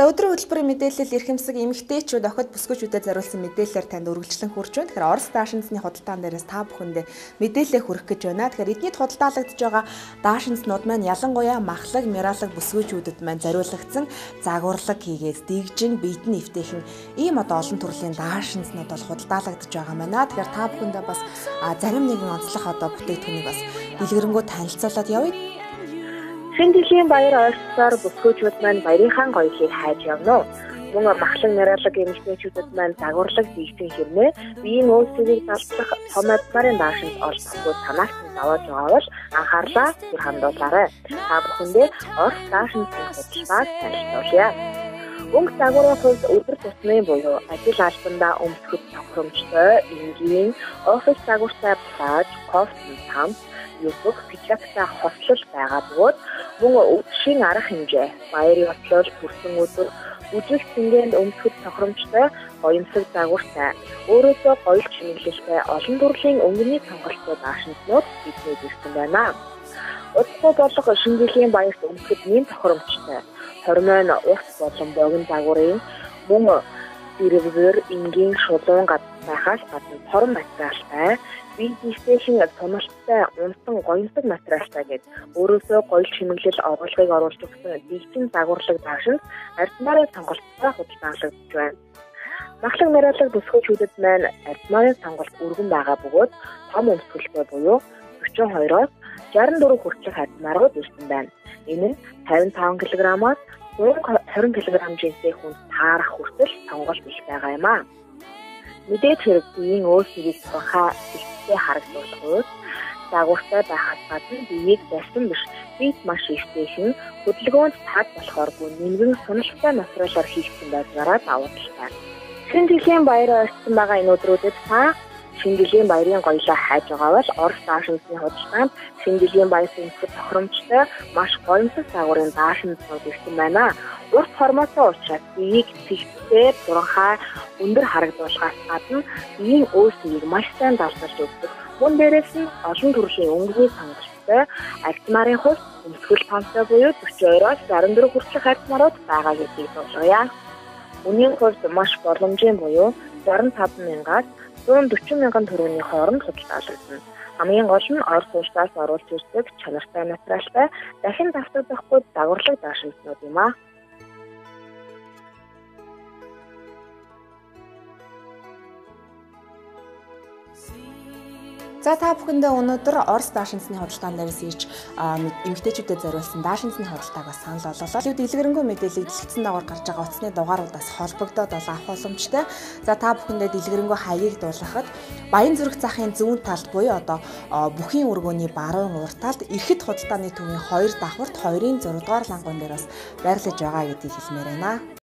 За өдрийн хөтөлбөрийн мэдээлэл эрхэмсэг эмэгтэйчүүд охид бүсгүйчүүдэд зориулсан мэдээлэлээр танд үргэлжлэн хүрч байна. Тэгэхээр Орос даашинзны худалдаан дээрээс та бүхэндээ мэдээлэл хүргэх гэж байна. Тэгэхээр эднийд худалдаалагдж байгаа даашинзнууд маань ялангуяа махлаг, мяралаг бүсгүйчүүдэд маань зориулагдсан загварлаг хийгээс дэгжин, биетэн эвтэйхэн ийм олон төрлийн даашинзнууд бол худалдаалагдж байгаа байна. Тэгэхээр та бүхэндээ бас зарим нэгэн онцлог бүтээгдэхүүнийг бас дэлгэрэнгүй танилцуулаад явъя. Шинэ баяр ойролцоогоор бүсгүйчүүд маань баярынхаа гоёлыг хайж явна. Мөн махлаг наралаг эмэгтэйчүүдэд маань загварлаг дэгжин хэрнээ биеийн өөсөлийг залтлах том адмарын даашинз олж авах санаачны давааж байгаа бол анхаарлаа түр хандуулаарай. Та бүхэндээ Орос даашинзны худалдааг танилцуулъя. Өнгө загварын хувьд өдөр тутмын буюу ажил албандаа өмсгөх тохиромжтой энгийн офис загвартай плаж, кофе там юусох пижактай хослол байгаа бөгөөд мөн өдшийн арга хэмжээ баярын ослол төрсөн өдөр үжиг цэнгэнд өмсгөх тохиромжтой гоёмсог загвартай өөрөөсөө гоёл чимэглэлтэй олон төрлийн өнгөний сонголттой даашинзнууд биднийд ирсэн байна. Удахгүй болох шинэ баярт өмсгөх нэм тохиромжтой хормон ус болон богино загварын мөн дэрвэр энгийн шулуун байхаас гадна торон материалтай бие томолттой унсан гоёмсог материалтай гээд өөрөөсөө гоёл чимэглэл оруулгыг оруулж өгсөн дэгжин загварлаг даашинз ардмарын сонголттой худалдаалагдж байна. Махлаг мяралаг бүсгүйчүүдэд маань ардмарын сонголт өргөн байгаа бөгөөд том өмсгөлтэй буюу 42-оос 64 хүртэлх ардмарууд ирсэн байна. Энэ нь 55 кг-аас 120 кг жинсээ хүнд таарах хүртэл сонголт их байгаа юм аа. Мэдээж хэрэг биеийн өөсөлийг хаа харагдуулахуд загвартай байхад гадна биеийг барьсан биш биет маш эвтэйхэн хөдөлгөөнд таг болохооргүй нэмгэн сонирхолтой материалаар хийгдсэн байдлаараа давуу талтай. Шинэ баяр ойрсон байгаа энэ өдрүүдэд та шинэ баярын гоёлоо хайж байгаа бол Орос даашинзны худалдаанд шинэ баярын тохиромжтой маш гоёмсог загварын даашинзнууд ирсэн байна. Урт форматой учраас биеийг цэгцтэй, буранхай, өндөр харагдуулахаас гадна биеийн өөсөлийг маш сайн далдалж өгдөг. Мөн дээрээс нь олон төрлийн өнгөний сонголттой альтмарын хувьд өмсгөл томтой буюу 42-оос 64 хүртэлх альтмарууд байгаа гэдгийг дуулгая. Үнийн хувьд маш боломжийн буюу 65,000-аас 140,000 төгрөгийн хооронд худалдаалагдана. Хамгийн гол нь Орос улсаас оруулж ирдэг чанартай материалтай дахин давтагдахгүй загварлаг даашинзнууд юм аа. За та бүхэндээ өнөөдөр Орос даашинзны худалдаан дээрээс ирж эмэгтэйчүүдэд зориулсан даашинзны худалдааг бас санал болголоо. Дэлгэрэнгүй мэдээллийг дэлгэцэн дагавар гарч байгаа утасны дугааруудаас холбогдоод авах боломжтой. За та бүхэндээ дэлгэрэнгүй хаягийг дуулгахад Баян зүрх захын зүүн талд буюу бүхийн өргөөний баруун урт талд эрхэд худалдааны төвийн 2 давхарт 2-ын 6 дугаар лангуун дээр бас байрлаж байгаа гэдгийг хэлмээр байна.